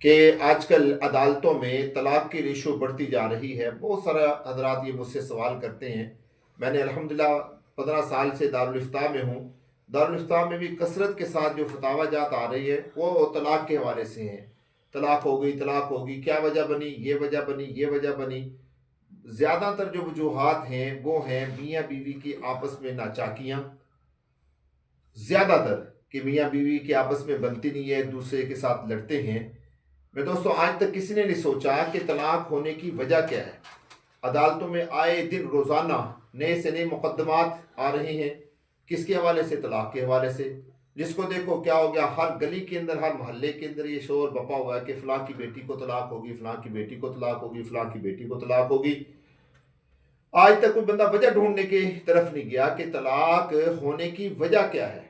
کہ آج کل عدالتوں میں طلاق کی ریشو بڑھتی جا رہی ہے۔ بہت سارا حضرات یہ مجھ سے سوال کرتے ہیں۔ میں نے الحمدللہ 15 سال سے دارالافتاء میں ہوں۔ دارالافتاء میں بھی کثرت کے ساتھ جو فتاوی جات آ رہی ہے وہ طلاق کے حوالے سے ہیں۔ طلاق ہو گئی، طلاق ہوگی، کیا وجہ بنی، یہ وجہ بنی، یہ وجہ بنی۔ زیادہ تر جو وجوہات ہیں وہ ہیں میاں بیوی کی آپس میں ناچاکیاں، زیادہ تر کہ میاں بیوی کی آپس میں بنتی نہیں ہے، ایک دوسرے کے ساتھ لڑتے ہیں۔ میں دوستو آج تک کسی نے نہیں سوچا کہ طلاق ہونے کی وجہ کیا ہے۔ عدالتوں میں آئے دن روزانہ نئے سے نئے مقدمات آ رہے ہیں۔ کس کے حوالے سے؟ طلاق کے حوالے سے۔ جس کو دیکھو کیا ہو گیا، ہر گلی کے اندر، ہر محلے کے اندر یہ شور بپا ہوا ہے کہ فلاں کی بیٹی کو طلاق ہوگی، فلاں کی بیٹی کو طلاق ہوگی، فلاں کی بیٹی کو طلاق ہوگی۔ آج تک کوئی بندہ وجہ ڈھونڈنے کی طرف نہیں گیا کہ طلاق ہونے کی وجہ کیا ہے۔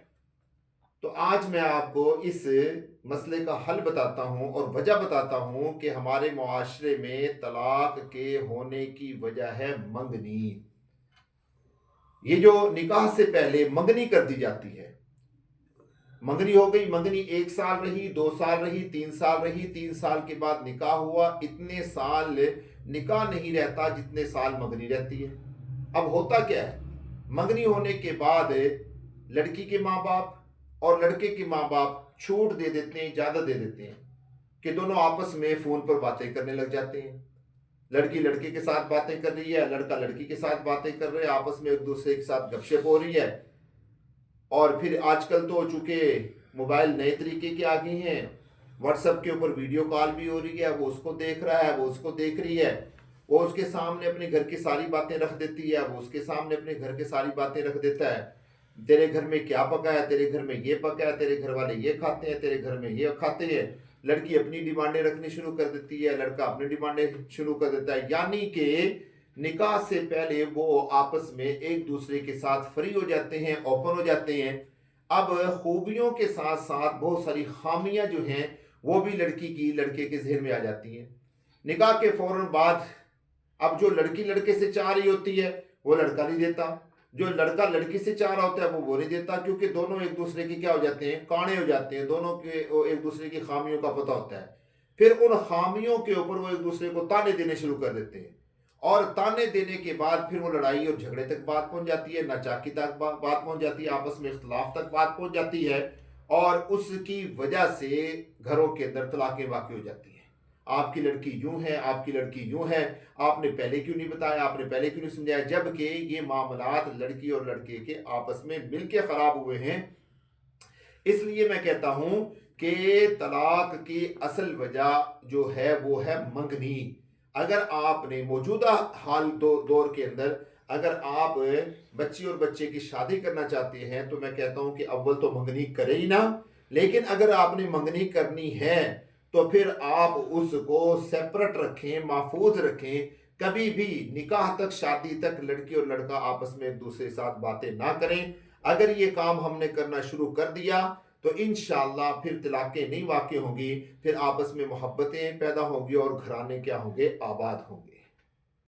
تو آج میں آپ کو اس مسئلے کا حل بتاتا ہوں اور وجہ بتاتا ہوں کہ ہمارے معاشرے میں طلاق کے ہونے کی وجہ ہے منگنی۔ یہ جو نکاح سے پہلے منگنی کر دی جاتی ہے، منگنی ہو گئی، منگنی 1 سال رہی، 2 سال رہی، 3 سال رہی، 3 سال کے بعد نکاح ہوا، اتنے سال نکاح نہیں رہتا جتنے سال منگنی رہتی ہے۔ اب ہوتا کیا ہے، منگنی ہونے کے بعد لڑکی کے ماں باپ اور لڑکے کے ماں باپ چھوٹ دے دیتے ہیں، اجازت دے دیتے ہیں کہ دونوں آپس میں فون پر باتیں کرنے لگ جاتے ہیں۔ لڑکی لڑکے کے ساتھ باتیں کر رہی ہے، لڑکا لڑکی کے ساتھ باتیں کر رہے ہیں، آپس میں ایک دوسرے کے ساتھ گپ شپ ہو رہی ہے۔ اور پھر آج کل تو چونکہ موبائل نئے طریقے کے آ گئے ہیں، واٹس ایپ کے اوپر ویڈیو کال بھی ہو رہی ہے، وہ اس کو دیکھ رہا ہے، وہ اس کو دیکھ رہی ہے، وہ اس کے سامنے اپنے گھر کی ساری باتیں رکھ دیتی ہے، وہ اس کے سامنے اپنے گھر کی ساری باتیں رکھ دیتا ہے۔ تیرے گھر میں کیا پکا ہے، تیرے گھر میں یہ پکا ہے، تیرے گھر والے یہ کھاتے ہیں، تیرے گھر میں یہ کھاتے ہیں۔ لڑکی اپنی ڈیمانڈیں رکھنی شروع کر دیتی ہے، لڑکا اپنی ڈیمانڈیں شروع کر دیتا ہے۔ یعنی کہ نکاح سے پہلے وہ آپس میں ایک دوسرے کے ساتھ فری ہو جاتے ہیں، اوپن ہو جاتے ہیں۔ اب خوبیوں کے ساتھ ساتھ بہت ساری خامیاں جو ہیں وہ بھی لڑکی کی لڑکے کے ذہن میں آ جاتی ہیں۔ نکاح کے فوراً بعد اب جو لڑکی لڑکے سے چاہ رہی ہوتی ہے وہ لڑکا نہیں دیتا، جو لڑکا لڑکی سے چاہ رہا ہوتا ہے وہ نہیں دیتا، کیونکہ دونوں ایک دوسرے کی کیا ہو جاتے ہیں، کانے ہو جاتے ہیں، دونوں کے ایک دوسرے کی خامیوں کا پتہ ہوتا ہے۔ پھر ان خامیوں کے اوپر وہ ایک دوسرے کو تانے دینے شروع کر دیتے ہیں، اور تانے دینے کے بعد پھر وہ لڑائی اور جھگڑے تک بات پہنچ جاتی ہے، ناچاکی تک بات پہنچ جاتی ہے، آپس میں اختلاف تک بات پہنچ جاتی ہے، اور اس کی وجہ سے گھروں کے اندر طلاقیں واقع ہو جاتی ہیں۔ آپ کی لڑکی یوں ہے، آپ کی لڑکی یوں ہے، آپ نے پہلے کیوں نہیں بتایا، آپ نے پہلے کیوں نہیں سمجھایا، جبکہ یہ معاملات لڑکی اور لڑکے کے آپس میں مل کے خراب ہوئے ہیں۔ اس لیے میں کہتا ہوں کہ طلاق کی اصل وجہ جو ہے وہ ہے منگنی۔ اگر آپ نے موجودہ حال دور کے اندر اگر آپ بچی اور بچے کی شادی کرنا چاہتے ہیں تو میں کہتا ہوں کہ اول تو منگنی کرے ہی نہ، لیکن اگر آپ نے منگنی کرنی ہے تو پھر آپ اس کو سیپریٹ رکھیں، محفوظ رکھیں۔ کبھی بھی نکاح تک، شادی تک لڑکی اور لڑکا آپس میں ایک دوسرے کے ساتھ باتیں نہ کریں۔ اگر یہ کام ہم نے کرنا شروع کر دیا تو انشاءاللہ پھر طلاقیں نہیں واقع ہوں گی، پھر آپس میں محبتیں پیدا ہوں گی اور گھرانے کیا ہوں گے، آباد ہوں گے۔